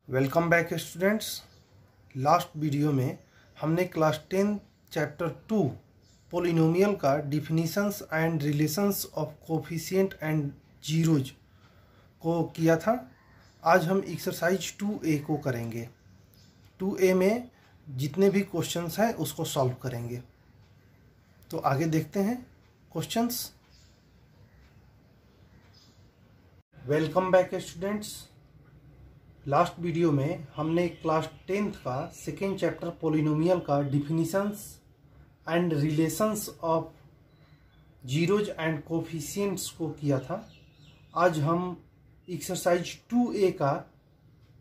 Welcome back students. Last video में हमने class 10 chapter 2 polynomial का definitions and relations of coefficient and zeros को किया था। आज हम एक्सरसाइज 2A को करेंगे। 2A में जितने भी क्वेश्चंस हैं उसको सॉल्व करेंगे। तो आगे देखते हैं questions. Welcome back students. Last video में हमने क्लास 10th का सेकेंड चैप्टर पोलिनोमियल का definitions and relations of zeros and coefficients को किया था। आज हम एक्सरसाइज 2A का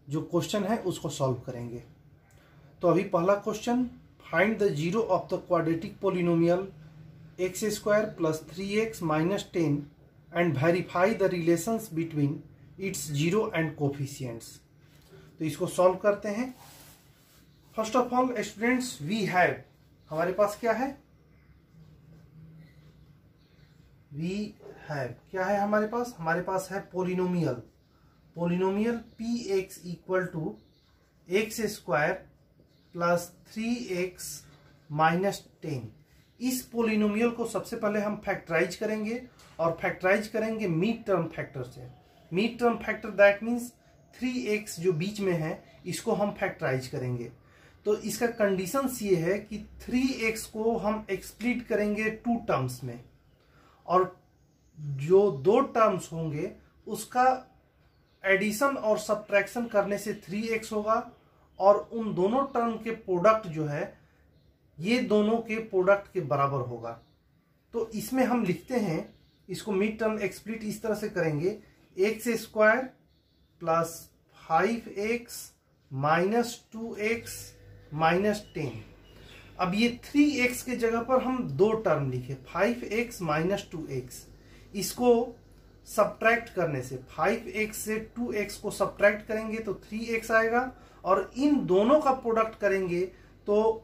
जो क्वेश्चन है उसको सॉल्व करेंगे। तो अभी पहला question, find the zero of the quadratic polynomial x² + 3x - 10 and verify the relations between its zero and coefficients. तो इसको सॉल्व करते हैं। First of all students, we have, हमारे पास क्या है? वी हैव क्या है हमारे पास? हमारे पास है polynomial. Polynomial px = x² + 3x - 10। इस पोलिनोमियल को सबसे पहले हम फैक्टराइज करेंगे और फैक्टराइज करेंगे मिड टर्म फैक्टर से। Mid term factor that means 3x जो बीच में है इसको हम फैक्टराइज करेंगे। तो इसका कंडीशंस ये है कि 3x को हम एक्सप्लिट करेंगे 2 टर्म्स में, और जो 2 टर्म्स होंगे उसका एडिशन और सब्ट्रैक्शन करने से 3x होगा, और उन दोनों टर्म के प्रोडक्ट जो है ये दोनों के प्रोडक्ट के बराबर होगा। तो इसमें हम लिखते हैं, इसको मिड टर्म एक्सप्लिट इस तरह से करेंगे, x² + 5x - 2x - 10। अब ये 3x के जगह पर हम 2 टर्म लिखे, 5x - 2x। इसको सब्ट्रैक्ट करने से 5x से 2x को सब्ट्रैक्ट करेंगे तो 3x आएगा, और इन दोनों का प्रोडक्ट करेंगे तो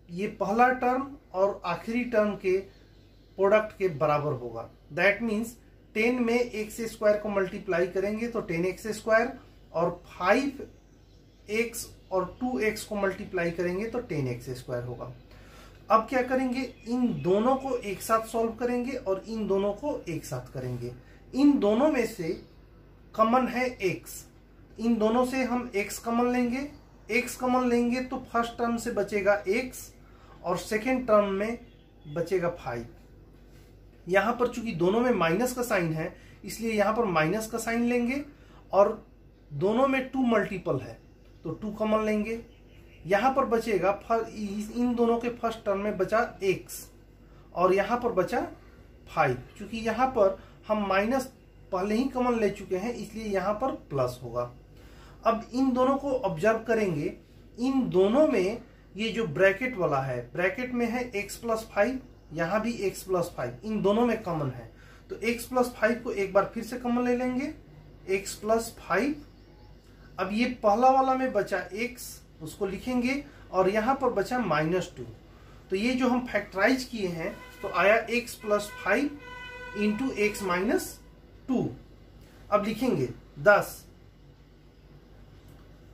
ये पहला टर्म और आखिरी टर्म के प्रोडक्ट के बराबर होगा। दैट मीन्स 10 में x² को मल्टीप्लाई करेंगे तो 10x², और 5x और 2x को मल्टीप्लाई करेंगे तो 10x² होगा। अब क्या करेंगे, इन दोनों को एक साथ सॉल्व करेंगे और इन दोनों को एक साथ करेंगे। इन दोनों में से कॉमन है x, इन दोनों से हम x कॉमन लेंगे। x कॉमन लेंगे तो फर्स्ट टर्म से बचेगा x और सेकेंड टर्म में बचेगा 5। यहां पर चूंकि दोनों में माइनस का साइन है इसलिए यहां पर माइनस का साइन लेंगे, और दोनों में 2 मल्टीपल है तो 2 कॉमन लेंगे। यहां पर बचेगा, इन दोनों के फर्स्ट टर्म में बचा x और यहां पर बचा 5। चूंकि यहां पर हम माइनस पहले ही कॉमन ले चुके हैं इसलिए यहां पर प्लस होगा। अब इन दोनों को ऑब्जर्व करेंगे, इन दोनों में ये जो ब्रैकेट वाला है, ब्रैकेट में है x + 5, यहां भी x + 5, इन दोनों में कॉमन है तो x + 5 को एक बार फिर से कॉमन ले लेंगे, x + 5। अब ये पहला वाला में बचा x, उसको लिखेंगे, और यहां पर बचा -2। तो ये जो हम फैक्टराइज किए हैं तो आया x + 5 × x - 2। अब लिखेंगे 10।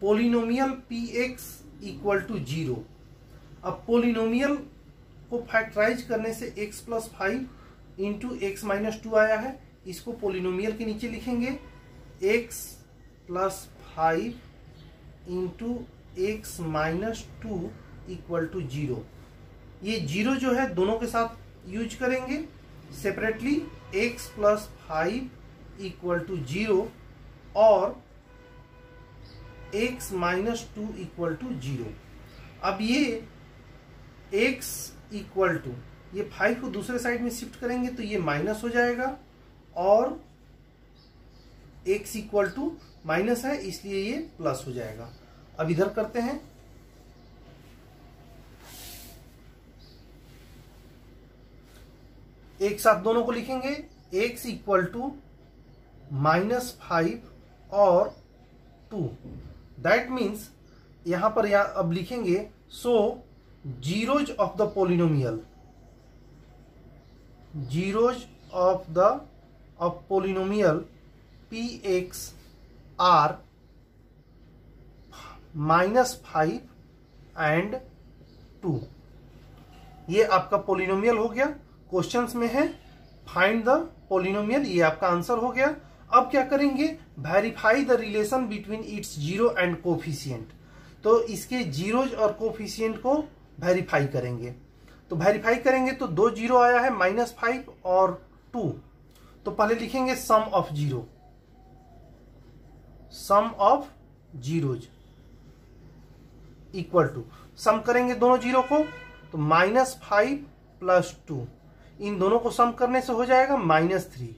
Polynomial px = 0। अब पोलिनोमियल को फैक्टराइज करने से x + 5 × x - 2 आया है। इसको पोलिनोमियल के नीचे लिखेंगे, x + 5 × x - 2 = 0। ये 0 जो है दोनों के साथ यूज करेंगे सेपरेटली, x + 5 = 0 और x - 2 = 0। अब ये x = ये 5 को दूसरे साइड में शिफ्ट करेंगे तो ये माइनस हो जाएगा, और x = माइनस है इसलिए ये प्लस हो जाएगा। अब इधर करते हैं, एक साथ दोनों को लिखेंगे, x = -5 और 2। दैट मीन्स यहां पर अब लिखेंगे, so zeros of the polynomial, zeros of polynomial px are -5 and 2। ये आपका पोलिनोमियल हो गया। क्वेश्चंस में है फाइंड द पोलिनोमियल, ये आपका आंसर हो गया। अब क्या करेंगे, verify the relation between its zero and coefficient. तो इसके जीरोज और कोफिशिएंट को वेरीफाई करेंगे। तो वेरीफाई करेंगे तो 2 जीरो आया है, -5 और 2। तो पहले लिखेंगे sum of zero, sum of zeros equal to, sum करेंगे दोनों जीरो को तो -5 + 2, इन दोनों को सम करने से हो जाएगा -3,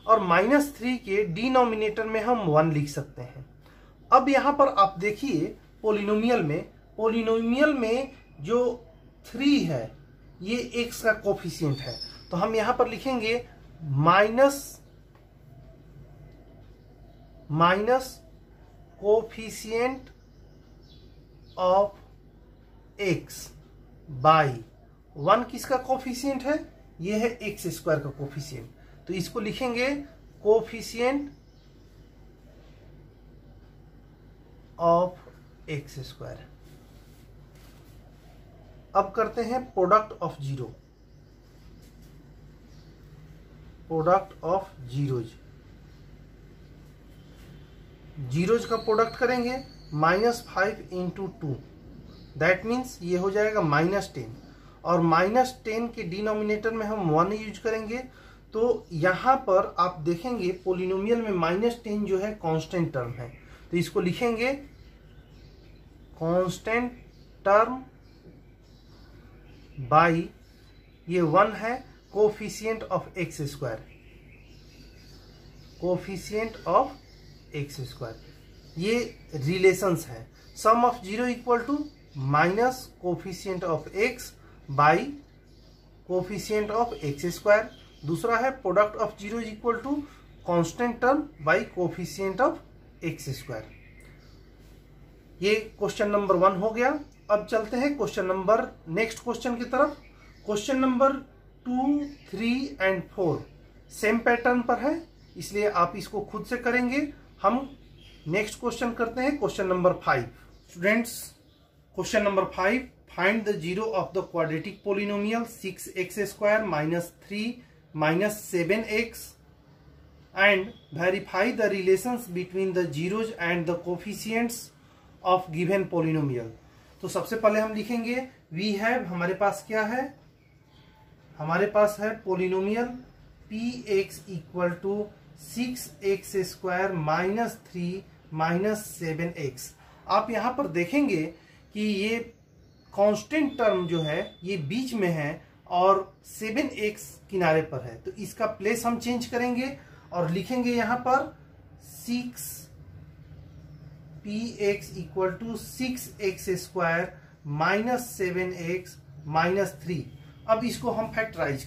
और -3 के डिनोमिनेटर में हम 1 लिख सकते हैं। अब यहां पर आप देखिए पोलिनोमियल में जो 3 है ये x का कोफिशिएंट है, तो हम यहां पर लिखेंगे minus coefficient of x by 1 किसका कोफिशिएंट है, ये है x² का कोफिशिएंट, तो इसको लिखेंगे कोफिशिएंट ऑफ x²। अब करते हैं product of zero, product of zeros. Zeros का प्रोडक्ट करेंगे -5 × 2, दैट मीन्स ये हो जाएगा -10, और -10 के डिनोमिनेटर में हम 1 यूज करेंगे। तो यहां पर आप देखेंगे पोलिनोमियल में -10 जो है कांस्टेंट टर्म है, तो इसको लिखेंगे कांस्टेंट टर्म बाई ये 1 है coefficient of x², coefficient of x²। ये रिलेशंस है। Sum of zero equal to minus coefficient of x by coefficient of x²। दूसरा है product of zero equal to constant term by coefficient of x²। ये question number 1 हो गया। अब चलते हैं नेक्स्ट क्वेश्चन की तरफ। Question number 2, 3 and 4 same pattern पर है, इसलिए आप इसको खुद से करेंगे। हम नेक्स्ट क्वेश्चन करते हैं, question number 5। Students, question number 5, find the zero of the quadratic polynomial 6x² - 3 - 7x and verify the relations between the zeros and the coefficients of given polynomial. तो सबसे पहले हम लिखेंगे वी हैव, हमारे पास क्या है, हमारे पास है पोलिनोमियल px = 6x² - 3 - 7x। आप यहां पर देखेंगे कि ये कांस्टेंट टर्म जो है ये बीच में है और 7x किनारे पर है, तो इसका प्लेस हम चेंज करेंगे और लिखेंगे यहां पर 6 px = 6x² - 7x - 3। अब इसको हम फैक्टराइज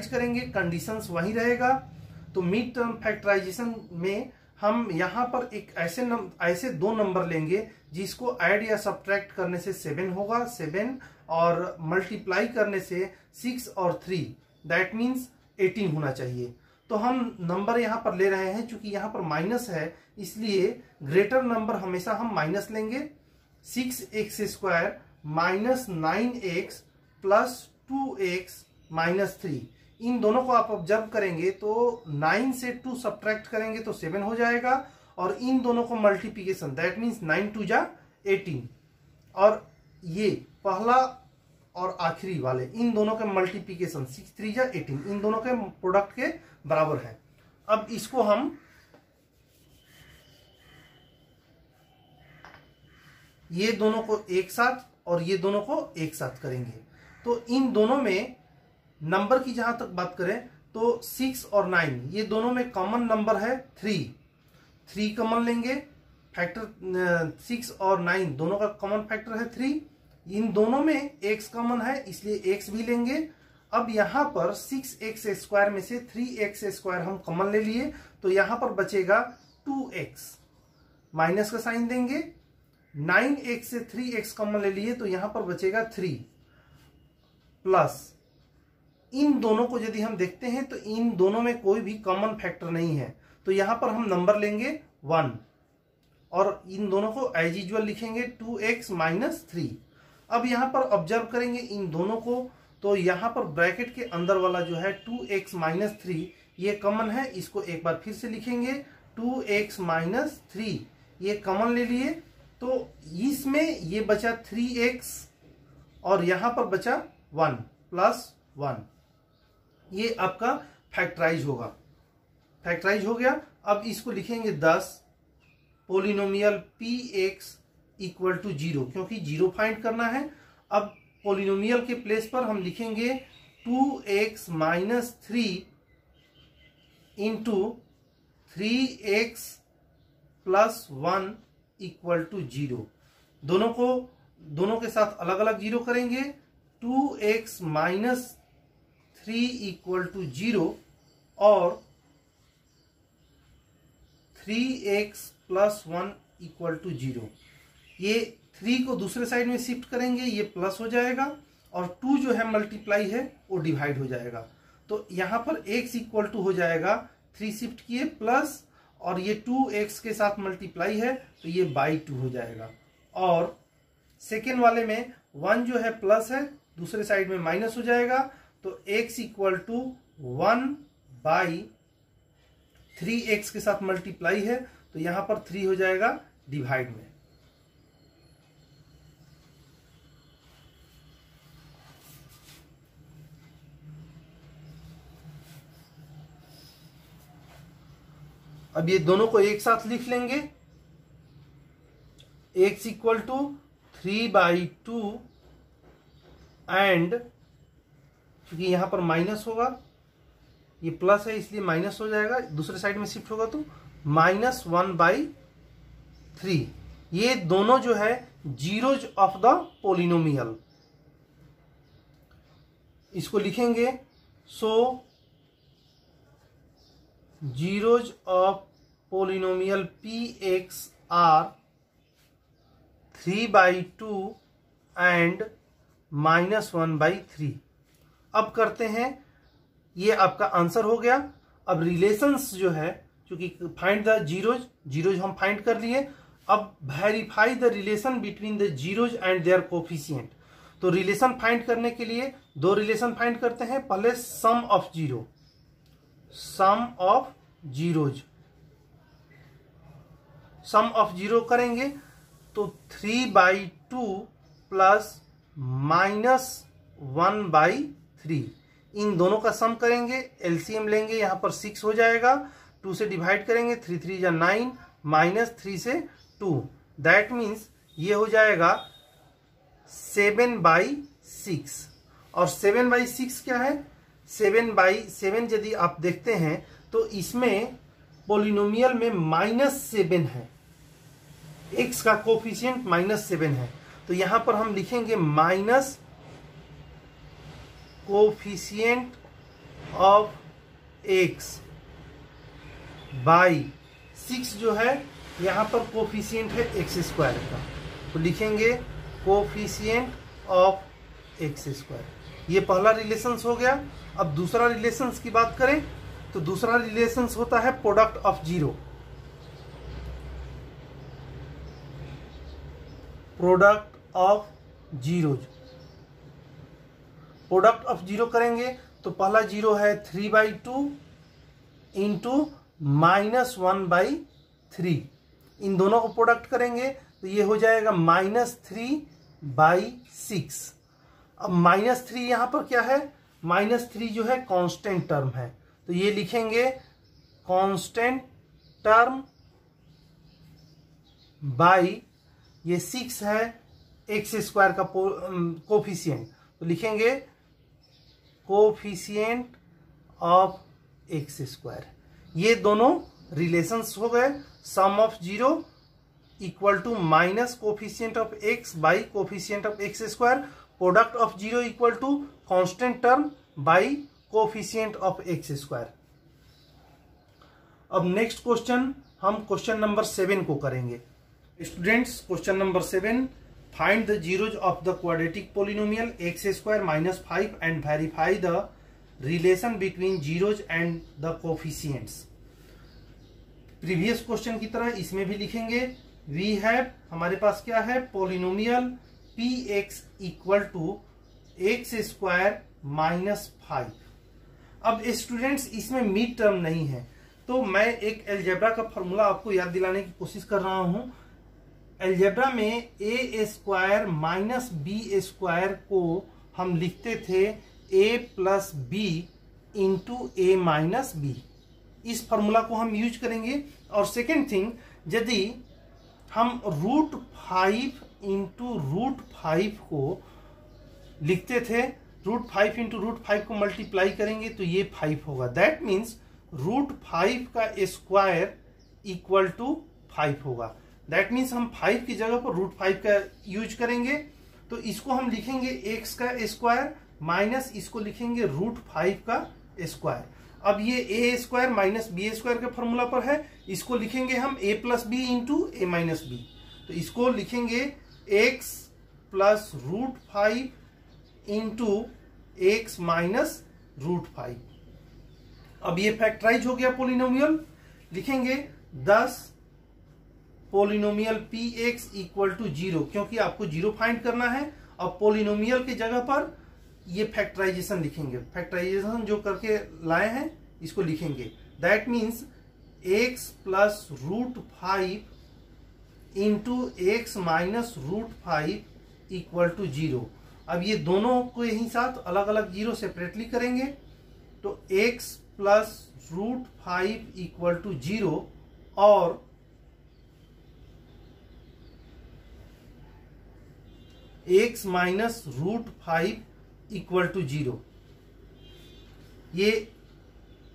करेंगे, कंडीशंस वही रहेगा। तो मिड टर्म फैक्टराइजेशन में हम यहां पर एक ऐसे 2 नंबर लेंगे जिसको ऐड या सब्ट्रैक्ट करने से 7 होगा, 7 और मल्टीप्लाई करने से 6 और 3, दैट मीन्स 18 होना चाहिए। तो हम नंबर यहां पर ले रहे हैं, चूंकि यहां पर माइनस है इसलिए ग्रेटर नंबर हमेशा हम माइनस लेंगे। 6x² - 9x + 2x - 3, इन दोनों को आप ऑब्जर्व करेंगे तो 9 से 2 सब्ट्रैक्ट करेंगे तो 7 हो जाएगा, और इन दोनों को मल्टीप्लिकेशन, दैट मीन्स 9 × 2 = 18, और ये पहला और आखिरी वाले इन दोनों के मल्टीप्लिकेशन 6 × 3 = 18, इन दोनों के प्रोडक्ट के बराबर है। अब इसको हम ये दोनों को एक साथ और ये दोनों को एक साथ करेंगे। तो इन दोनों में नंबर की जहां तक बात करें तो 6 और 9 ये दोनों में कॉमन नंबर है 3 कॉमन लेंगे। फैक्टर 6 और 9 दोनों का कॉमन फैक्टर है 3। इन दोनों में x कॉमन है इसलिए x भी लेंगे। अब यहां पर 6x² में से 3x² हम कॉमन ले लिए, तो यहां पर बचेगा 2x, माइनस का साइन देंगे। 9x से 3x कॉमन ले लिए तो यहां पर बचेगा 3, प्लस इन दोनों को यदि हम देखते हैं तो इन दोनों में कोई भी कॉमन फैक्टर नहीं है, तो यहां पर हम नंबर लेंगे 1, और इन दोनों को एज यूजुअल लिखेंगे 2x माइनस 3। अब यहाँ पर ऑब्जर्व करेंगे इन दोनों को, तो यहाँ पर ब्रैकेट के अंदर वाला जो है 2x माइनस 3 ये कॉमन है, इसको एक बार फिर से लिखेंगे 2x माइनस 3, ये कॉमन ले लिए। तो इसमें ये बचा 3x और यहाँ पर बचा 1 प्लस 1, ये आपका फैक्टराइज होगा, फैक्टराइज हो गया। अब इसको लिखेंगे 10 पोलिनोमियल px इक्वल टू 0, क्योंकि 0 फाइंड करना है। अब पोलिनोमियल के प्लेस पर हम लिखेंगे 2x minus 3 into 3x plus 1 equal to 0। दोनों के साथ अलग अलग जीरो करेंगे। 2x माइनस 3 इक्वल टू 0 और 3x प्लस 1 इक्वल टू 0। ये 3 को दूसरे साइड में शिफ्ट करेंगे, ये प्लस हो जाएगा और 2 जो है मल्टीप्लाई है वो डिवाइड हो जाएगा। तो यहां पर x इक्वल टू हो जाएगा 3 शिफ्ट किए प्लस, और ये 2x के साथ मल्टीप्लाई है तो ये बाई 2 हो जाएगा। और सेकेंड वाले में 1 जो है प्लस है, दूसरे साइड में माइनस हो जाएगा, तो x equal to 1 by 3x के साथ मल्टीप्लाई है तो यहां पर 3 हो जाएगा डिवाइड में। अब ये दोनों को एक साथ लिख लेंगे, x इक्वल टू 3/2 एंड, क्योंकि यहां पर माइनस होगा, ये प्लस है इसलिए माइनस हो जाएगा, दूसरे साइड में शिफ्ट होगा तो -1/3। ये दोनों जो है जीरोज ऑफ द पोलिनोमियल, इसको लिखेंगे। So zeros of polynomial px are 3/2 and -1/3। अब करते हैं, ये आपका आंसर हो गया। अब रिलेशंस जो है, क्योंकि फाइंड द जीरोज हम फाइंड कर लिए, अब verify the relation between the zeros and their coefficient. तो रिलेशन फाइंड करने के लिए दो रिलेशन फाइंड करते हैं। पहले sum of zero, sum of zeros, sum of zero करेंगे तो 3/2 प्लस -1/3, इन दोनों का सम करेंगे, एलसीएम लेंगे, यहां पर 6 हो जाएगा, 2 से डिवाइड करेंगे, 3 3 या 9, -3 से 2, दैट मीन्स ये हो जाएगा 7/6। और 7/6 क्या है? 7/7 यदि आप देखते हैं तो इसमें पोलिनोमियल में -7 है, x का कोफिशिएंट -7 है, तो यहां पर हम लिखेंगे minus coefficient of x by 6 जो है यहां पर कोफिशिएंट है x² का, तो लिखेंगे कोफिशिएंट ऑफ x²। ये पहला रिलेशंस हो गया। अब दूसरा रिलेशंस की बात करें तो दूसरा रिलेशंस होता है product of zero. Product of zeros, product of zero करेंगे तो पहला जीरो है 3/2 इंटू -1/3, इन दोनों को प्रोडक्ट करेंगे तो ये हो जाएगा -3/6। अब -3 यहां पर क्या है? -3 जो है कांस्टेंट टर्म है, तो ये लिखेंगे कांस्टेंट टर्म बाई, ये 6 है x² का कोफिशिएंट, तो लिखेंगे कोफिशिएंट ऑफ x²। ये दोनों रिलेशंस हो गए। Sum of zero equal to minus coefficient of x by coefficient of x², product of zero equal to constant term by coefficient of x²। अब नेक्स्ट क्वेश्चन हम question number 7 को करेंगे। Students, question number 7, find the zeros of the quadratic polynomial x² - 5 and verify the relation between zeros and the coefficients. Previous question की तरह इसमें भी लिखेंगे we have हमारे पास क्या है, polynomial p x equal to x square minus 5। अब स्टूडेंट्स इसमें मिड टर्म नहीं है, तो मैं एक अलजेब्रा का फॉर्मूला आपको याद दिलाने की कोशिश कर रहा हूं। अलजेब्रा में ए स्क्वायर माइनस बी स्क्वायर को हम लिखते थे ए plus b into a minus B. इस फॉर्मूला को हम यूज करेंगे। और सेकेंड थिंग, यदि हम √5 इंटू √5 को लिखते थे, √5 इंटू √5 को मल्टीप्लाई करेंगे तो ये 5 होगा। दैट मीन्स √5 का स्क्वायर इक्वल टू 5 होगा। दैट मीन्स हम 5 की जगह पर √5 का यूज करेंगे, तो इसको हम लिखेंगे x का स्क्वायर माइनस इसको लिखेंगे √5 का स्क्वायर। अब ये a square minus b square के फॉर्मूला पर है, इसको लिखेंगे हम a plus b into a minus b. तो इसको लिखेंगे x plus √5 into x minus √5। अब ये फैक्टराइज हो गया पोलिनोमियल। लिखेंगे 10 polynomial p x equal to 0, क्योंकि आपको 0 फाइंड करना है। और पोलिनोमियल की जगह पर ये फैक्टराइजेशन लिखेंगे। फैक्टराइजेशन जो करके लाए हैं इसको लिखेंगे। That means x plus √5 into x minus √5 equal to 0। अब ये दोनों को यही साथ अलग अलग जीरो सेपरेटली करेंगे, तो x प्लस √5 इक्वल टू 0 और x माइनस √5 इक्वल टू 0। ये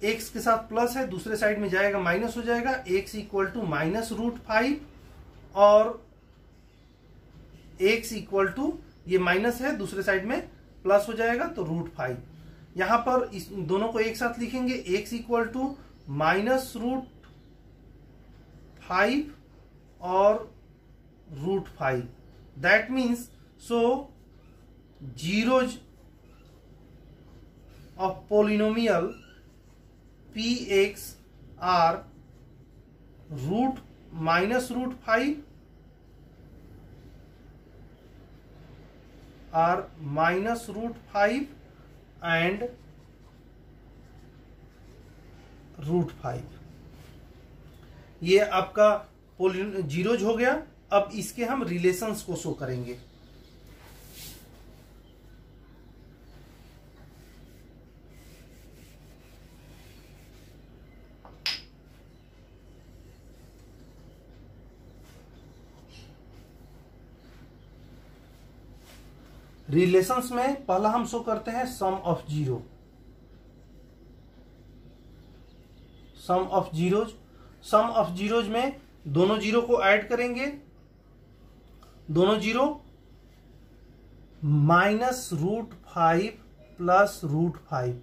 x के साथ प्लस है, दूसरे साइड में जाएगा माइनस हो जाएगा, x इक्वल टू माइनस √5 और x इक्वल टू ये माइनस है दूसरे साइड में प्लस हो जाएगा तो √5। यहां पर इस दोनों को एक साथ लिखेंगे, x इक्वल टू माइनस √5 और √5। That means so zeros of polynomial px are minus √5 are minus √5 and √5। ये आपका जीरोज हो गया। अब इसके हम रिलेशंस को शो करेंगे। रिलेशंस में पहला हम शो करते हैं sum of zero. Sum of zeros, sum of zeros में दोनों जीरो को ऐड करेंगे, दोनों जीरो माइनस √5 प्लस √5।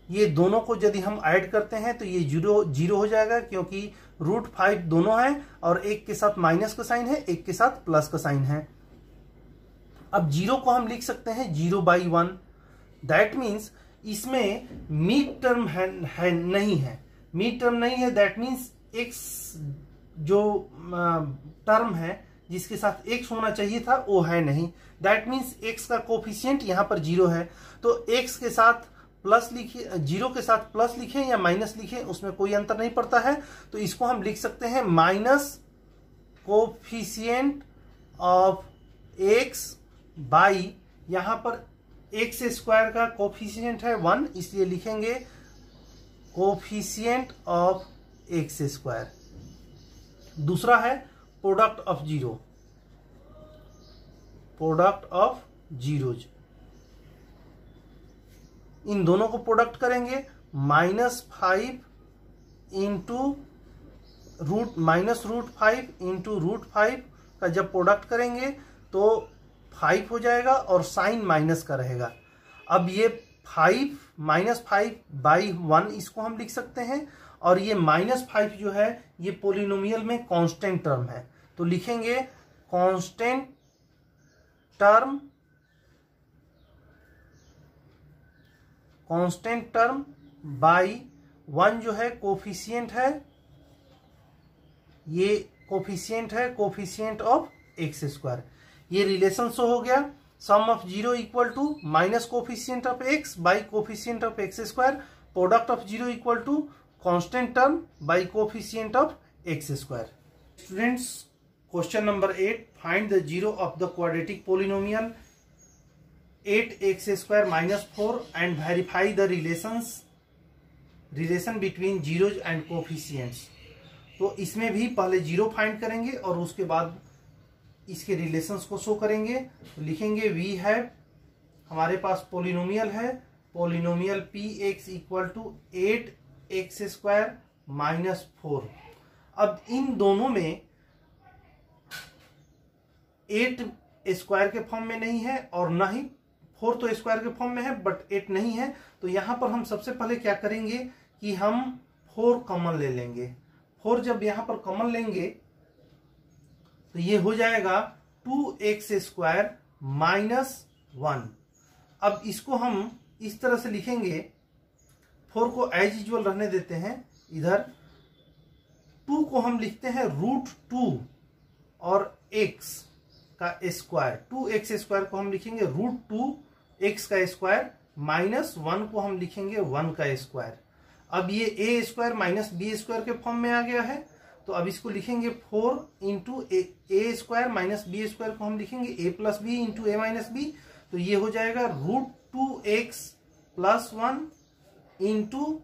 ये दोनों को यदि हम ऐड करते हैं तो ये जीरो हो जाएगा, क्योंकि √5 दोनों है और एक के साथ माइनस का साइन है, एक के साथ प्लस का साइन है। अब जीरो को हम लिख सकते हैं 0/1। दैट मीन्स इसमें मिड टर्म है नहीं है, मिड टर्म नहीं है। दैट मीन्स x जो टर्म है जिसके साथ x होना चाहिए था वो है नहीं। दैट मीन्स x का कोफिशिएंट यहां पर 0 है, तो x के साथ प्लस लिखिए, 0 के साथ प्लस लिखें या माइनस लिखें उसमें कोई अंतर नहीं पड़ता है। तो इसको हम लिख सकते हैं minus coefficient of x by, यहां पर एक्स स्क्वायर का कोफिशिएंट है 1, इसलिए लिखेंगे कोफिशिएंट ऑफ एक्स स्क्वायर। दूसरा है product of zero, product of zeros. इन दोनों को प्रोडक्ट करेंगे, -5 इंटू -√5 इंटू √5 का जब प्रोडक्ट करेंगे तो 5 हो जाएगा और साइन माइनस का रहेगा। अब ये 5 इसको हम लिख सकते हैं, और ये -5 जो है ये पोलिनोमियल में कांस्टेंट टर्म है, तो लिखेंगे कांस्टेंट टर्म बाई 1 जो है कोफिशिएंट है, ये कोफिशिएंट है कोफिशिएंट ऑफ एक्स स्क्वायर। ये रिलेशन शो हो गया, sum of zero equal to minus coefficient of x by coefficient of x square, product of zero equal to constant term by coefficient of x square. Students, question number 8, find the zero of the quadratic polynomial 8x square minus 4 and verify the relation between zeros and coefficients. तो इसमें भी पहले zero find करेंगे और उसके बाद इसके relations को शो करेंगे। तो लिखेंगे वी हैव, हमारे पास पोलिनोमियल है, polynomial px equal to 8x square minus 4। अब इन दोनों में 8 स्क्वायर के फॉर्म में नहीं है और ना ही 4 तो स्क्वायर के फॉर्म में है बट 8 नहीं है। तो यहां पर हम सबसे पहले क्या करेंगे कि हम 4 कॉमन ले लेंगे। 4 जब यहां पर कॉमन लेंगे तो ये हो जाएगा 2x स्क्वायर माइनस 1। अब इसको हम इस तरह से लिखेंगे, 4 को एज यूजुअल रहने देते हैं, इधर 2 को हम लिखते हैं √2 और x का स्क्वायर, 2x स्क्वायर को हम लिखेंगे √2x का स्क्वायर माइनस 1 को हम लिखेंगे 1 का स्क्वायर। अब ये a square minus b square के फॉर्म में आ गया है, तो अब इसको लिखेंगे 4 into a square minus b square को हम लिखेंगे a plus b into a minus b. तो ये हो जाएगा √2x plus 1 into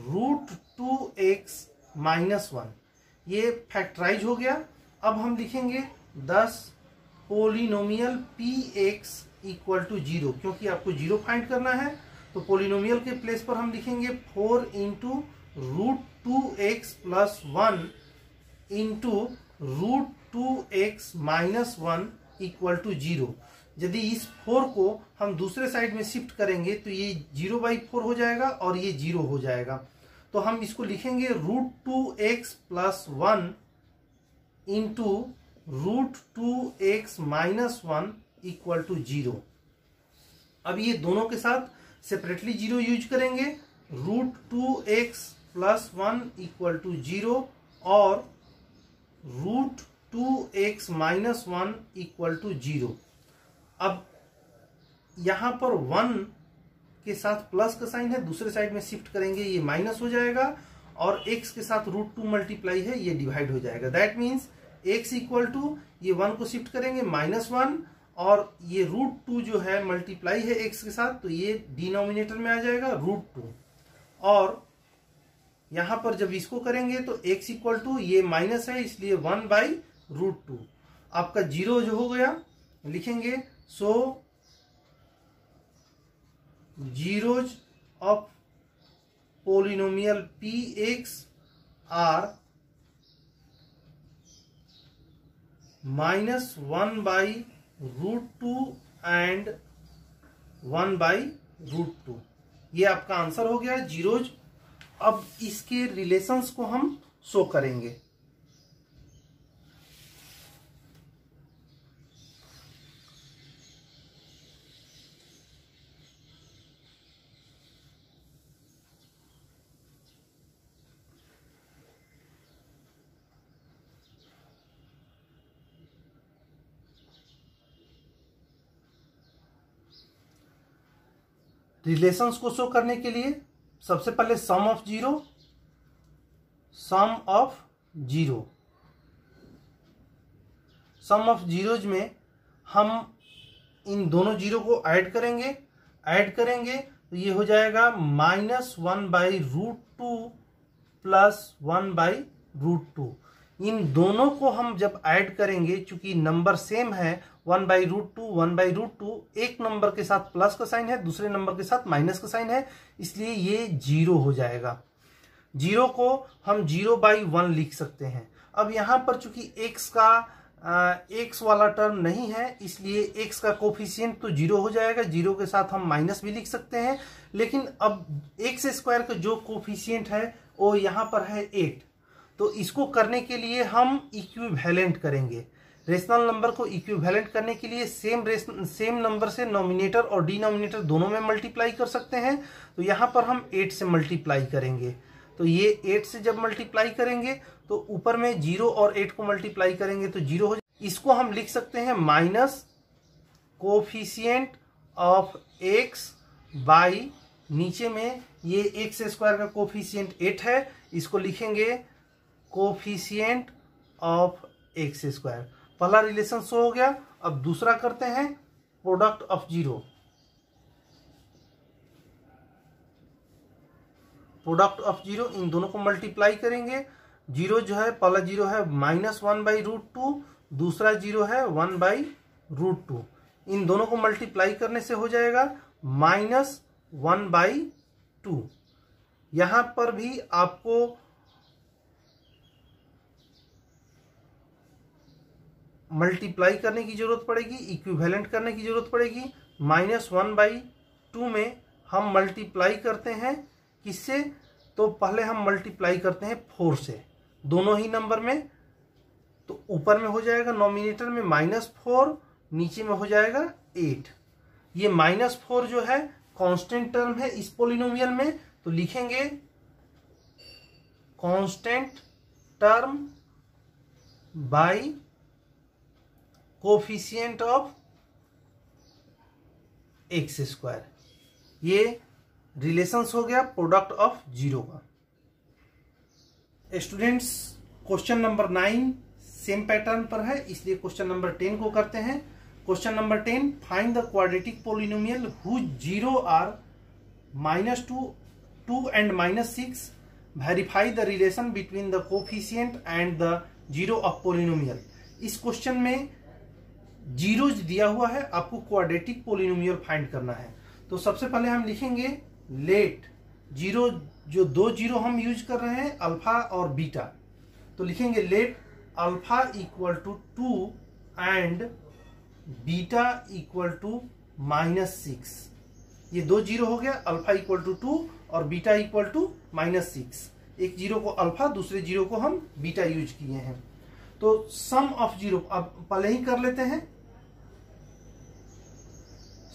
√2x minus 1। ये फैक्टराइज हो गया। अब हम लिखेंगे 10 पोलिनोमियल px इक्वल टू 0, क्योंकि आपको 0 फाइंड करना है। तो पोलिनोमियल के प्लेस पर हम लिखेंगे 4 into √2x plus 1 into √2x minus 1 equal to 0। यदि इस 4 को हम दूसरे साइड में शिफ्ट करेंगे तो ये 0/4 हो जाएगा और ये 0 हो जाएगा। तो हम इसको लिखेंगे √2x plus 1 into √2x minus 1 equal to 0। अब ये दोनों के साथ सेपरेटली 0 यूज करेंगे, √2x प्लस 1 इक्वल टू 0 और √2x माइनस 1 इक्वल टू 0। अब यहां पर 1 के साथ प्लस का साइन है, दूसरे साइड में शिफ्ट करेंगे ये माइनस हो जाएगा और x के साथ √2 मल्टीप्लाई है, ये डिवाइड हो जाएगा। That means x equal to ये 1 को शिफ्ट करेंगे -1 और ये √2 जो है मल्टीप्लाई है x के साथ, तो ये डिनोमिनेटर में आ जाएगा √2 और यहां पर जब इसको करेंगे तो x इक्वल टू ये माइनस है इसलिए 1/√2। आपका 0 जो हो गया लिखेंगे, so zeros of polynomial px are -1/√2 and 1/√2। ये आपका आंसर हो गया जीरोज। अब इसके रिलेशंस को हम शो करेंगे। रिलेशंस को शो करने के लिए सबसे पहले सम ऑफ जीरोज में हम इन दोनों जीरो को ऐड करेंगे तो ये हो जाएगा -1/√2 प्लस 1/√2। इन दोनों को हम जब ऐड करेंगे, चूंकि नंबर सेम है 1/√2 एक नंबर के साथ प्लस का साइन है, दूसरे नंबर के साथ माइनस का साइन है, इसलिए ये 0 हो जाएगा। 0 को हम 0/1 लिख सकते हैं। अब यहां पर चूंकि x वाला टर्म नहीं है इसलिए x का कोफिशिएंट तो 0 हो जाएगा। 0 के साथ हम माइनस भी लिख सकते हैं, लेकिन अब x स्क्वायर का जो कोफिशिएंट है वो यहां पर है 8। तो इसको करने के लिए हम इक्विवेलेंट करेंगे। रेशनल नंबर को इक्विवेलेंट करने के लिए सेम नंबर से नॉमिनेटर और डिनोमिनेटर दोनों में मल्टीप्लाई कर सकते हैं। तो यहां पर हम 8 से मल्टीप्लाई करेंगे। तो ये 8 से जब मल्टीप्लाई करेंगे तो ऊपर में 0 और 8 को मल्टीप्लाई करेंगे तो 0 हो जाए। इसको हम लिख सकते हैं minus coefficient of x by, नीचे में ये एक्स स्क्वायर का कोफिशिएंट 8 है, इसको लिखेंगे कोफिशिएंट ऑफ एक्स स्क्वायर। पहला रिलेशन शो हो गया। अब दूसरा करते हैं product of zero. Product of zero, इन दोनों को मल्टीप्लाई करेंगे। जीरो जो है, पहला जीरो है -1/√2, दूसरा जीरो है 1/√2। इन दोनों को मल्टीप्लाई करने से हो जाएगा -1/2। यहां पर भी आपको मल्टीप्लाई करने की जरूरत पड़ेगी, इक्विवेलेंट करने की जरूरत पड़ेगी। -1/2 में हम मल्टीप्लाई करते हैं किससे? तो पहले हम मल्टीप्लाई करते हैं 4 से, दोनों ही नंबर में। तो ऊपर में हो जाएगा नॉमिनेटर में -4, नीचे में हो जाएगा 8। ये -4 जो है कांस्टेंट टर्म है इस पोलिनोमियल में, तो लिखेंगे constant term by coefficient of x square. ये रिलेशंस हो गया प्रोडक्ट ऑफ जीरो का। Students, question number 9 same pattern पर है, इसलिए क्वेश्चन नंबर 10 को करते हैं। Question number 10, find the quadratic polynomial whose zero are -2, 2 and -6। Verify the relation between the coefficient and the zero of polynomial. इस question में zero दिया हुआ है, आपको क्वाड्रेटिक पोलिनोमियल फाइंड करना है। तो सबसे पहले हम लिखेंगे लेट जीरो, जो दो जीरो हम यूज कर रहे हैं अल्फा और बीटा, तो लिखेंगे let alpha equal to 2 and beta equal to -6। ये दो जीरो हो गया, अल्फा इक्वल टू 2 और बीटा इक्वल टू -6। एक जीरो को अल्फा, दूसरे जीरो को हम बीटा यूज किए हैं। तो सम ऑफ जीरो अब पहले ही कर लेते हैं।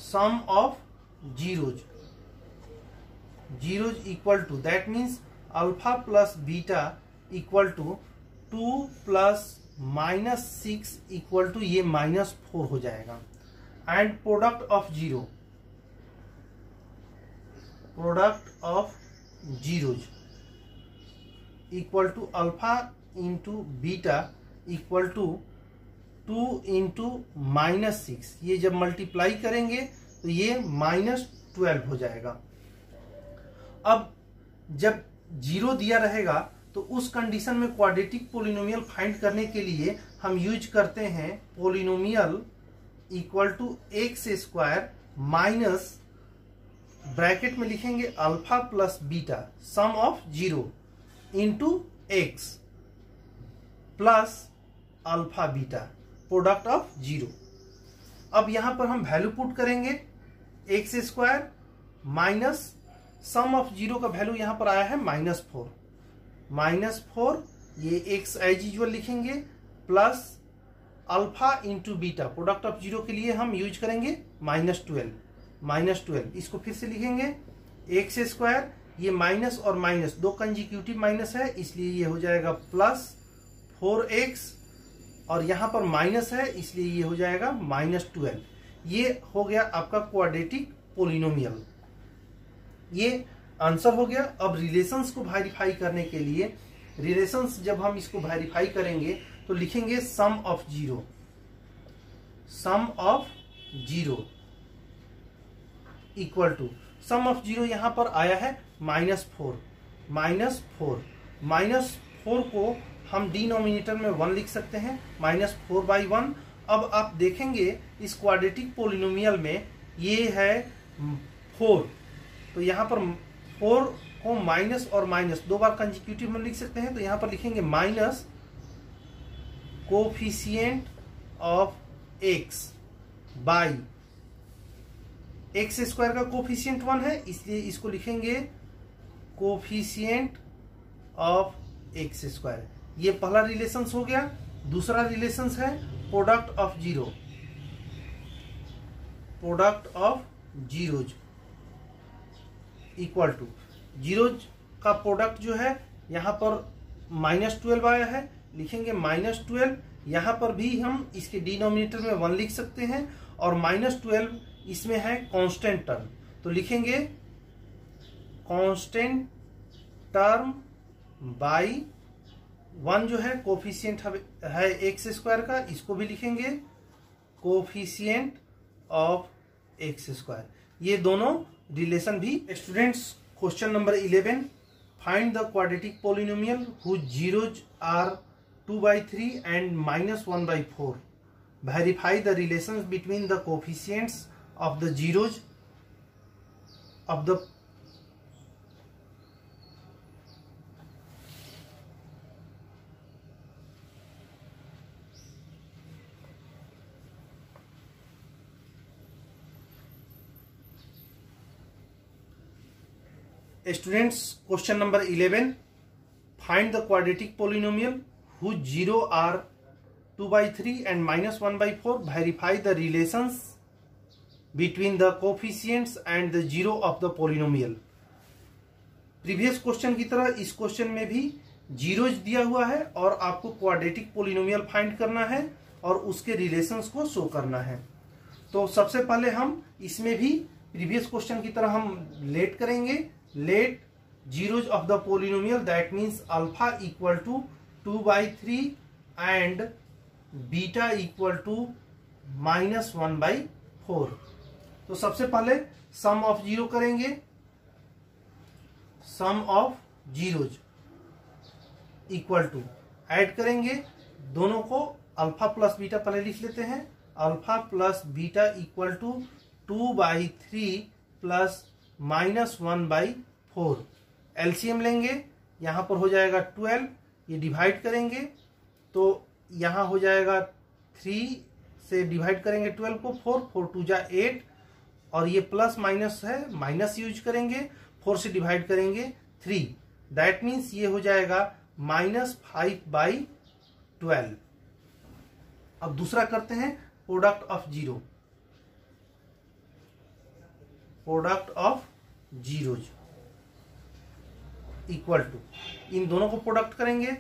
Sum of zeros, zeros equal to, that means alpha plus beta equal to 2 plus -6 equal to ये -4 हो जाएगा। And product of zero, product of zeros equal to alpha into beta equal to 2 into -6। ये जब multiply करेंगे तो ये -12 हो जाएगा। अब जब जीरो दिया रहेगा तो उस कंडीशन में क्वाड्रेटिक पोलिनोमियल फाइंड करने के लिए हम यूज करते हैं polynomial equal to x square minus, bracket में लिखेंगे alpha plus beta, sum of zero into x plus alpha beta, product of zero. अब यहां पर हम वैल्यू पुट करेंगे x square minus sum of zero का वैल्यू यहां पर आया है -4, -4 ये एक्स एज यूजुअल लिखेंगे plus alpha into beta, product of zero के लिए हम यूज करेंगे -12। इसको फिर से लिखेंगे एक्स स्क्वायर, ये माइनस और माइनस दो कंजिक्यूटिव माइनस है, इसलिए ये हो जाएगा +4x, और यहां पर माइनस है इसलिए ये हो जाएगा -12। ये हो गया आपका क्वाड्रेटिक पोलिनोमियल। ये आंसर हो गया। अब रिलेशंस को वेरीफाई करने के लिए, रिलेशंस जब हम इसको वेरीफाई करेंगे तो लिखेंगे sum of zero, sum of zero equal to, sum of zero यहां पर आया है -4, -4 को हम डिनोमिनेटर में 1 लिख सकते हैं, -4/1। अब आप देखेंगे इस क्वाड्रेटिक पोलिनोमियल में ये है 4, तो यहां पर 4 को माइनस और माइनस दो बार कंजिक्यूटिव में लिख सकते हैं, तो यहां पर लिखेंगे minus coefficient of x by, x square का कोफिशिएंट 1 है इसलिए इसको लिखेंगे कोफिशिएंट ऑफ एक्स स्क्वायर। ये पहला रिलेशंस हो गया। दूसरा रिलेशंस है product of zero, product of zeros equal to, zeros का प्रोडक्ट जो है यहाँ पर -12 आया है, लिखेंगे -12। यहाँ पर भी हम इसके डिनोमिनेटर में 1 लिख सकते हैं और -12 इसमें है कांस्टेंट टर्म, तो लिखेंगे कांस्टेंट टर्म बाई 1 जो है कोफिशिएंट है एक्स स्क्वायर का, इसको भी लिखेंगे कोफिशिएंट ऑफ एक्स स्क्वायर। ये दोनों रिलेशन भी। Students, question number 11, find the quadratic polynomial whose zeros are 2/3 and -1/4. Verify the relations between the coefficients of the zeros of the Students, question number 11, find the quadratic polynomial whose zero are 2/3 and -1/4. Verify the relations between the coefficients and the zero of the polynomial. Previous question की तरह इस question में भी zeros दिया हुआ है और आपको क्वाड्रेटिक पोलिनोमियल फाइंड करना है और उसके रिलेशंस को शो करना है। तो सबसे पहले हम इसमें भी प्रीवियस क्वेश्चन की तरह हम लेट करेंगे। Let zeros of the polynomial, that means alpha equal to 2/3 and beta equal to -1/4। तो सबसे पहले सम ऑफ जीरो करेंगे, sum of zeros equal to add करेंगे दोनों को, अल्फा प्लस बीटा पहले लिख लेते हैं, alpha plus beta equal to 2/3 plus -1/4। LCM लेंगे, यहां पर हो जाएगा 12, ये डिवाइड करेंगे तो यहां हो जाएगा 3 से डिवाइड करेंगे 12 को, 4 2 जा 8 और ये प्लस माइनस है, माइनस यूज करेंगे, 4 से डिवाइड करेंगे 3, दैट मीन्स ये हो जाएगा -5/12। अब दूसरा करते हैं product of zero, product of zeros equal to, इन दोनों को प्रोडक्ट करेंगे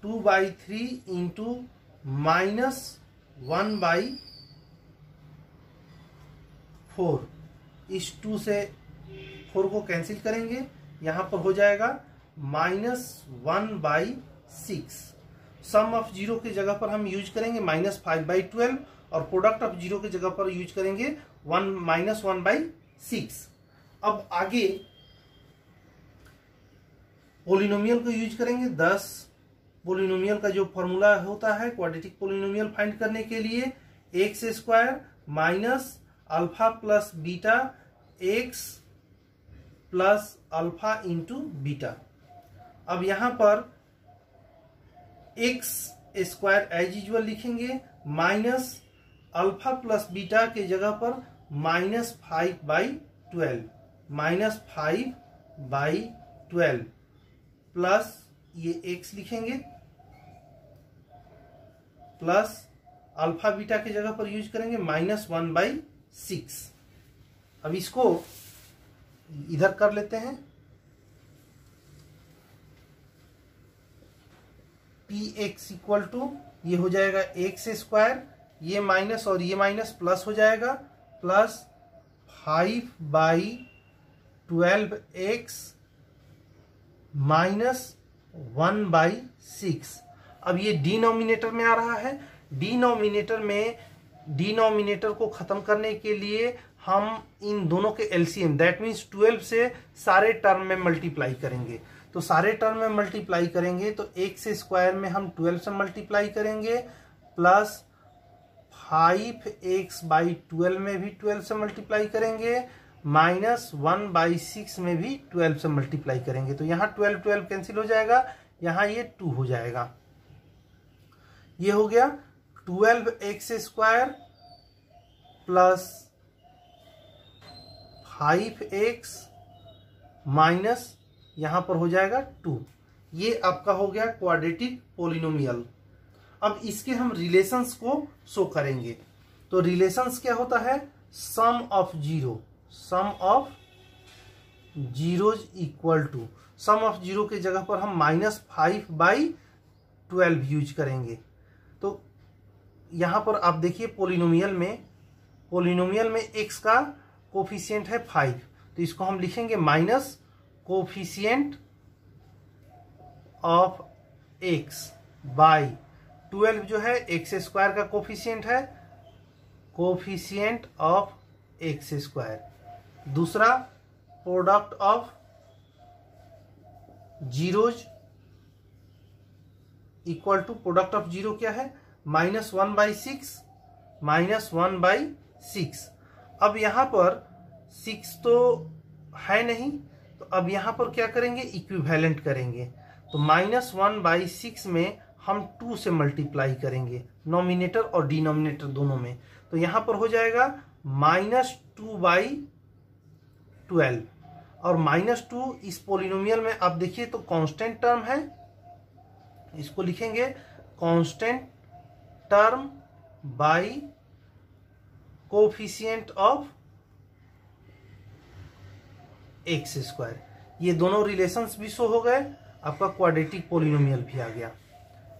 2/3 इंटू -1/4। इस 2 से 4 को कैंसिल करेंगे, यहां पर हो जाएगा -1/6। सम ऑफ जीरो की जगह पर हम यूज करेंगे -5/12 और प्रोडक्ट ऑफ जीरो की जगह पर यूज करेंगे -1/6। अब आगे पोलिनोमियल को यूज करेंगे 10। पोलिनोमियल का जो फॉर्मूला होता है क्वाड्रेटिक पोलिनोमियल फाइंड करने के लिए, x square minus alpha plus beta x plus alpha into beta. अब यहां पर एक्स स्क्वायर एज यूजुअल लिखेंगे, माइनस अल्फा प्लस बीटा के जगह पर -5/12, -5/12 प्लस ये एक्स लिखेंगे प्लस अल्फा बीटा की जगह पर यूज करेंगे -1/6। अब इसको इधर कर लेते हैं, px इक्वल टू ये हो जाएगा एक्स स्क्वायर, ये माइनस और ये माइनस प्लस हो जाएगा, प्लस 5/12x -1/6। अब ये डिनोमिनेटर में आ रहा है, डिनोमिनेटर को खत्म करने के लिए हम इन दोनों के एलसीएम दैट मीन्स 12 से सारे टर्म में मल्टीप्लाई करेंगे। तो सारे टर्म में मल्टीप्लाई करेंगे तो एक्स स्क्वायर में हम 12 से मल्टीप्लाई करेंगे, प्लस 5x/12 में भी 12 से मल्टीप्लाई करेंगे, -1/6 में भी 12 से मल्टीप्लाई करेंगे। तो यहाँ 12 कैंसिल हो जाएगा, यहाँ ये 2 हो जाएगा। ये हो गया 12x² प्लस 5x माइनस यहां पर हो जाएगा 2। ये आपका हो गया क्वाड्रेटिक पोलिनोमियल। अब इसके हम रिलेशंस को शो करेंगे। तो रिलेशंस क्या होता है, sum of zeros equal to, sum of zero के जगह पर हम -5/12 यूज करेंगे। तो यहाँ पर आप देखिए पोलिनोमियल में x का कोफिशिएंट है 5, तो इसको हम लिखेंगे minus coefficient of x by 12 जो है एक्स स्क्वायर का कोफिशिएंट है, कोफिशिएंट ऑफ एक्स स्क्वायर। दूसरा product of zeros equal to product of zero क्या है -1/6। अब यहां पर 6 तो है नहीं, तो अब यहां पर क्या करेंगे इक्विवेलेंट करेंगे। तो -1/6 में हम 2 से मल्टीप्लाई करेंगे नॉमिनेटर और डिनोमिनेटर दोनों में, तो यहां पर हो जाएगा -2/12 और -2 इस पोलिनोमियल में आप देखिए तो कांस्टेंट टर्म है, इसको लिखेंगे constant term by coefficient of x square. ये दोनों रिलेशंस भी शो हो गए, आपका क्वाड्रेटिक पोलिनोमियल भी आ गया।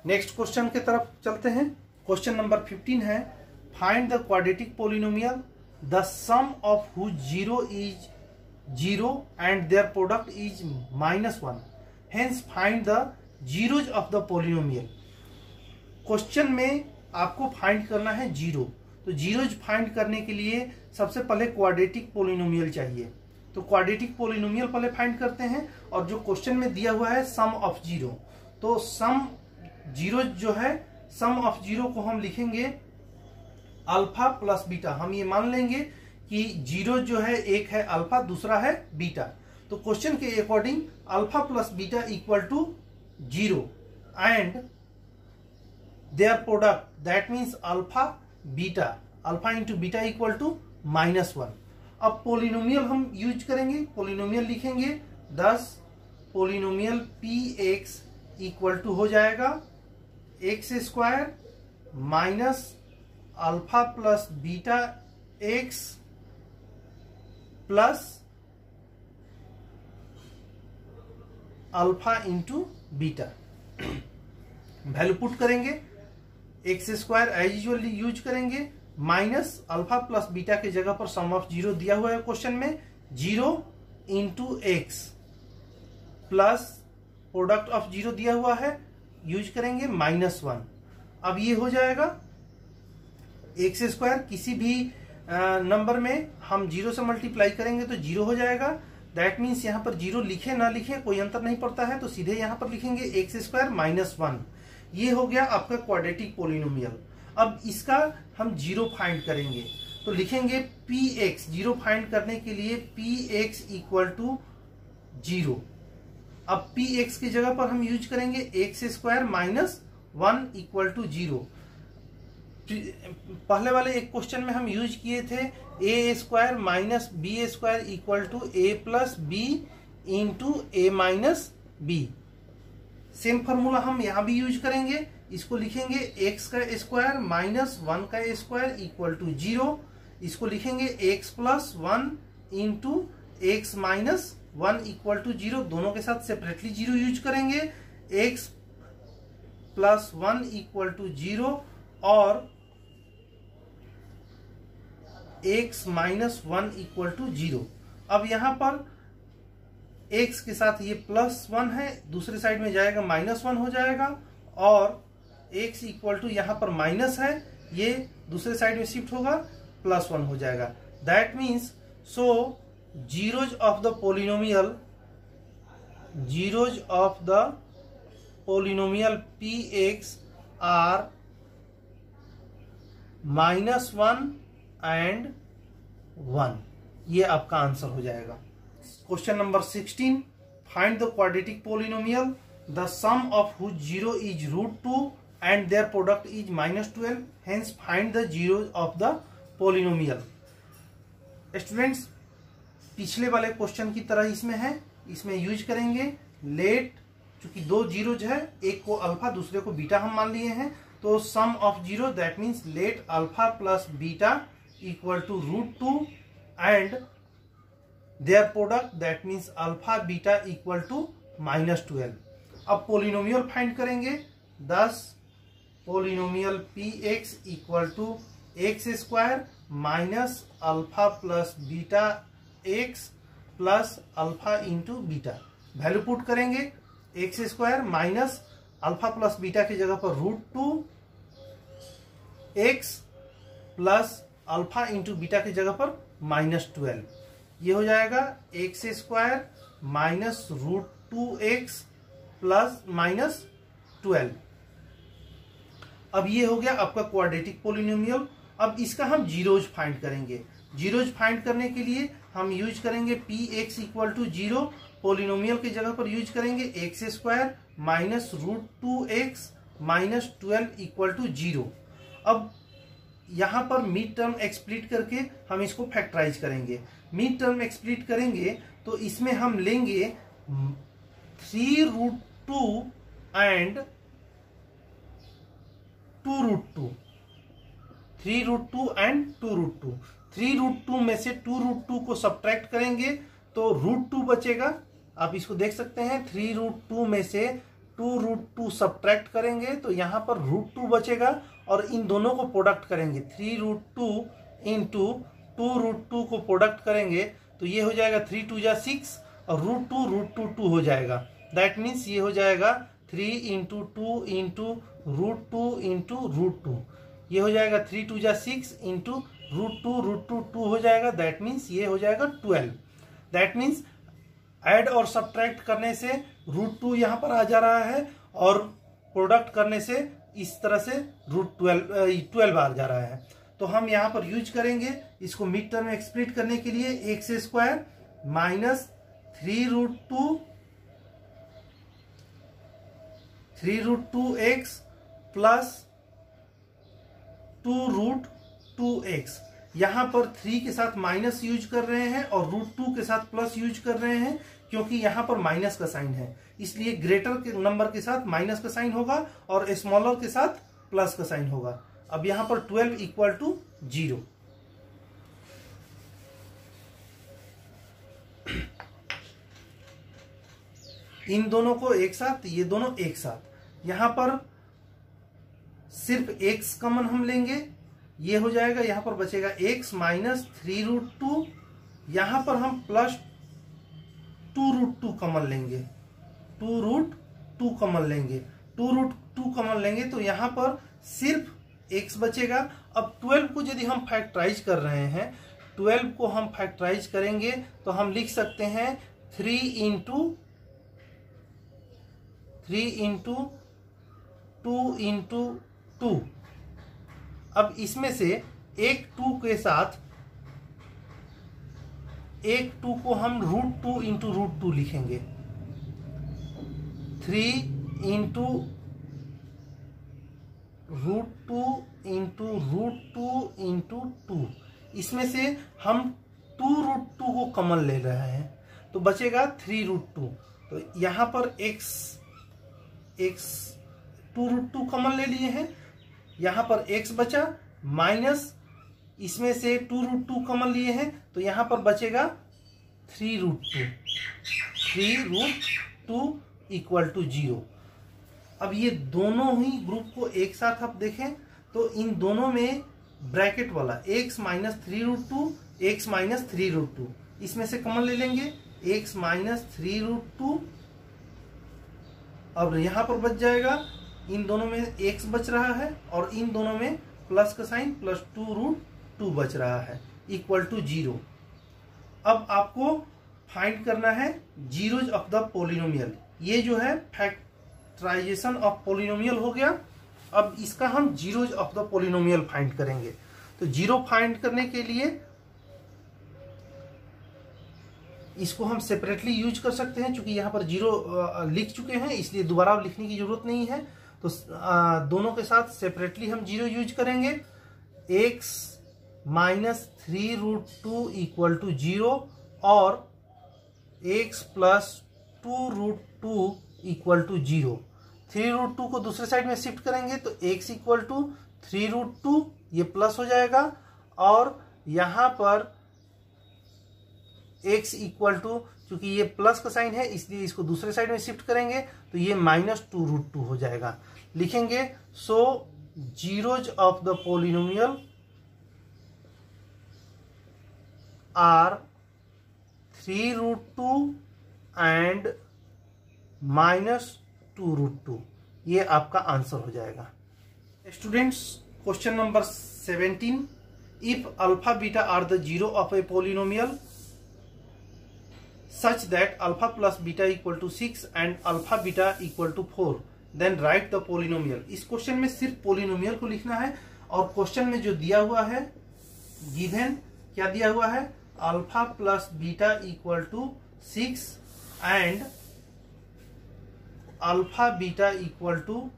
नेक्स्ट क्वेश्चन की तरफ चलते हैं। क्वेश्चन नंबर 15 है, find the quadratic polynomial the sum of whose zero is 0 and their product is -1, hence find the zeros of the polynomial. Question में आपको फाइंड करना है जीरो, तो जीरोज फाइंड करने के लिए सबसे पहले क्वाड्रेटिक पोलिनोमियल चाहिए। तो क्वाड्रेटिक पोलिनोमियल पहले फाइंड करते हैं, और जो क्वेश्चन में दिया हुआ है सम ऑफ जीरो, तो सम जीरो जो है सम ऑफ जीरो को हम लिखेंगे अल्फा प्लस बीटा। हम ये मान लेंगे कि जीरो जो है एक है अल्फा, दूसरा है बीटा। तो क्वेश्चन के according alpha plus beta equal to 0 and their product that means alpha into beta equal to -1। अब पोलिनोमियल हम यूज करेंगे, पोलिनोमियल लिखेंगे 10 पोलिनोमियल px इक्वल टू हो जाएगा x square minus alpha plus beta x plus alpha into beta. Value put करेंगे, x square as usually use करेंगे, minus alpha plus beta के जगह पर सम ऑफ जीरो दिया हुआ है क्वेश्चन में, 0 into x plus product of zero दिया हुआ है, यूज करेंगे -1। अब ये हो जाएगा एक्स स्क्वायर, किसी भी नंबर में हम 0 से मल्टीप्लाई करेंगे तो 0 हो जाएगा। दैट मीन्स यहाँ पर 0 लिखे ना लिखे कोई अंतर नहीं पड़ता है, तो सीधे यहाँ पर लिखेंगे एक्स स्क्वायर -1। ये हो गया आपका क्वाड्रेटिक पोलिनोमियल। अब इसका हम 0 फाइंड करेंगे, तो लिखेंगे px, 0 फाइंड करने के लिए px इक्वल टू 0। अब px की जगह पर हम यूज करेंगे एक्स स्क्वायर -1 इक्वल टू 0। पहले वाले एक क्वेश्चन में हम यूज किए थे a square minus b square equal to a plus b into a minus b. Same formula हम यहां भी यूज करेंगे, इसको लिखेंगे एक्स का स्क्वायर माइनस 1 का स्क्वायर इक्वल टू 0। इसको लिखेंगे x plus 1 into x minus 1 equal to 0। दोनों के साथ सेपरेटली 0 यूज करेंगे, एक्स प्लस 1 इक्वल टू 0 और x माइनस 1 इक्वल टू 0। अब यहां पर x के साथ ये +1 है, दूसरे साइड में जाएगा -1 हो जाएगा, और x इक्वल टू यहां पर माइनस है, ये दूसरे साइड में शिफ्ट होगा, +1 हो जाएगा। That means so zeros of the polynomial px are -1 and 1। ये आपका आंसर हो जाएगा। Question number 16, find the quadratic polynomial the sum of whose zero is √2 and their product is -12, hence find the zero of the polynomial. Students, पिछले वाले question की तरह इसमें है, इसमें यूज करेंगे लेट, चूंकि 2 जीरोज है, एक को अल्फा दूसरे को बीटा हम मान लिए हैं, तो sum of zero that means let alpha plus beta equal to √2 and their product that means alpha beta equal to -12। अब पोलिनोमियल फाइंड करेंगे। 10 polynomial p x equal to x square minus alpha plus beta x plus alpha into beta. Value put करेंगे, x square minus alpha plus beta की जगह पर √2 x plus alpha into beta की जगह पर -12। ये हो जाएगा x square minus √2 x plus -12। अब ये हो गया आपका क्वाड्रेटिक पोलिनोमियल। अब इसका हम जीरोज फाइंड करेंगे। जीरोज फाइंड करने के लिए हम यूज करेंगे p x equal to 0। Polynomial की जगह पर यूज करेंगे x square minus √2 x minus 12 equal to 0। अब यहां पर मिड टर्म एक्सप्लिट करके हम इसको फैक्टराइज करेंगे। मिड टर्म एक्सप्लिट करेंगे तो इसमें हम लेंगे 3√2 एंड 2√2। 3√2 एंड 2√2। 3√2 में से 2√2 को सब्ट्रैक्ट करेंगे तो √2 बचेगा। आप इसको देख सकते हैं, 3√2 में से 2√2 सब्ट्रैक्ट करेंगे तो यहाँ पर √2 बचेगा और इन दोनों को प्रोडक्ट करेंगे। 3√2 इंटू 2√2 को प्रोडक्ट करेंगे तो ये हो जाएगा 3 2 जा 6 और √2 हो जाएगा। दैट मीन्स ये हो जाएगा 3 इंटू 2 इंटू √2 इंटू √2। ये हो जाएगा 3 2 जा 6 इंटू √2 हो जाएगा। दैट मीन्स ये हो जाएगा 12। दैट मीन्स ऐड और सब्ट्रैक्ट करने से √2 यहाँ पर आ जा रहा है और प्रोडक्ट करने से इस तरह से √12 आ जा रहा है। तो हम यहाँ पर यूज करेंगे इसको मिड टर्म एक्सप्लिट करने के लिए x square minus 3√2 x plus 2√2 x. यहां पर 3 के साथ माइनस यूज कर रहे हैं और √2 के साथ प्लस यूज कर रहे हैं क्योंकि यहां पर माइनस का साइन है, इसलिए ग्रेटर के नंबर के साथ माइनस का साइन होगा और स्मॉलर के साथ प्लस का साइन होगा। अब यहां पर 12 इक्वल टू 0। इन दोनों को एक साथ, ये दोनों एक साथ, यहां पर सिर्फ x कॉमन हम लेंगे, ये हो जाएगा। यहां पर बचेगा x माइनस 3√2। यहां पर हम प्लस 2√2 कॉमन लेंगे, 2√2 कॉमन लेंगे, 2√2 कॉमन लेंगे तो यहां पर सिर्फ x बचेगा। अब 12 को यदि हम फैक्टराइज कर रहे हैं, 12 को हम फैक्टराइज करेंगे तो हम लिख सकते हैं 3 इंटू 2 इंटू 2। अब इसमें से एक 2 के साथ एक 2 को हम √2 इंटू √2 लिखेंगे। 3 इंटू √2 इंटू √2 इंटू 2। इसमें से हम 2√2 को कॉमन ले रहे हैं तो बचेगा 3√2। तो यहां पर x 2√2 कॉमन ले लिए हैं, यहां पर x बचा माइनस इसमें से 2√2 कॉमन लिए हैं तो यहां पर बचेगा 3√2 इक्वल टू 0। अब ये दोनों ही ग्रुप को एक साथ आप देखें तो इन दोनों में ब्रैकेट वाला x माइनस 3√2 x माइनस 3√2 इसमें से कॉमन ले लेंगे, x माइनस 3√2। अब यहां पर बच जाएगा, इन दोनों में x बच रहा है और इन दोनों में प्लस का साइन प्लस 2√2 बच रहा है इक्वल टू 0। अब आपको फाइंड करना है जीरोज ऑफ द पोलिनोमियल। ये जो है फैक्टराइजेशन ऑफ पोलिनोमियल हो गया। अब इसका हम zeros of the polynomial find करेंगे। तो जीरो फाइंड करने के लिए इसको हम सेपरेटली यूज कर सकते हैं, क्योंकि यहाँ पर जीरो लिख चुके हैं इसलिए दोबारा लिखने की जरूरत नहीं है। तो दोनों के साथ सेपरेटली हम जीरो यूज करेंगे। x माइनस 3√2 इक्वल टू 0 और x प्लस 2√2 इक्वल टू 0। 3√2 को दूसरे साइड में शिफ्ट करेंगे तो x इक्वल टू 3√2 ये प्लस हो जाएगा और यहाँ पर x इक्वल टू क्योंकि ये प्लस का साइन है इसलिए इसको दूसरे साइड में शिफ्ट करेंगे तो ये -2√2 हो जाएगा। लिखेंगे so zeros of the polynomial are 3√2 and -2√2। ये आपका आंसर हो जाएगा। Students, question number 17, if alpha beta are the zero of a polynomial such that alpha plus beta equal to 6 and alpha beta equal to 4 then write the polynomial। इस question में सिर्फ polynomial को लिखना है और question में जो दिया हुआ है गिवन क्या दिया हुआ है, alpha plus beta equal to 6 and alpha beta equal to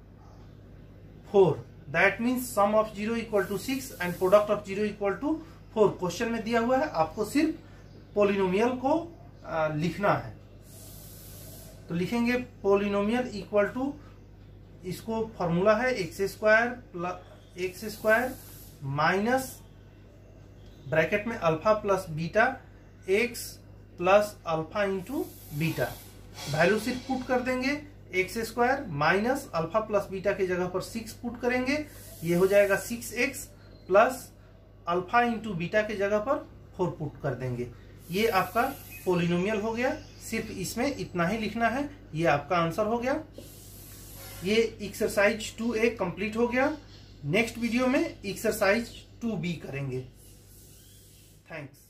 4। That means sum of 0 equal to 6 and product of 0 equal to 4। Question में दिया हुआ है, आपको सिर्फ पोलिनोमियल को लिखना है। तो लिखेंगे पोलिनोमियल इक्वल टू, इसको फॉर्मूला है एक्स स्क्वायर माइनस ब्रैकेट में alpha plus beta x plus alpha into beta. Value सिर्फ पुट कर देंगे, x square minus alpha plus beta की जगह पर 6 पुट करेंगे, ये हो जाएगा 6x plus alpha into beta की जगह पर 4 पुट कर देंगे। ये आपका पोलिनोमियल हो गया। सिर्फ इसमें इतना ही लिखना है, ये आपका आंसर हो गया। ये एक्सरसाइज 2A कंप्लीट हो गया। नेक्स्ट वीडियो में एक्सरसाइज 2B करेंगे। थैंक्स।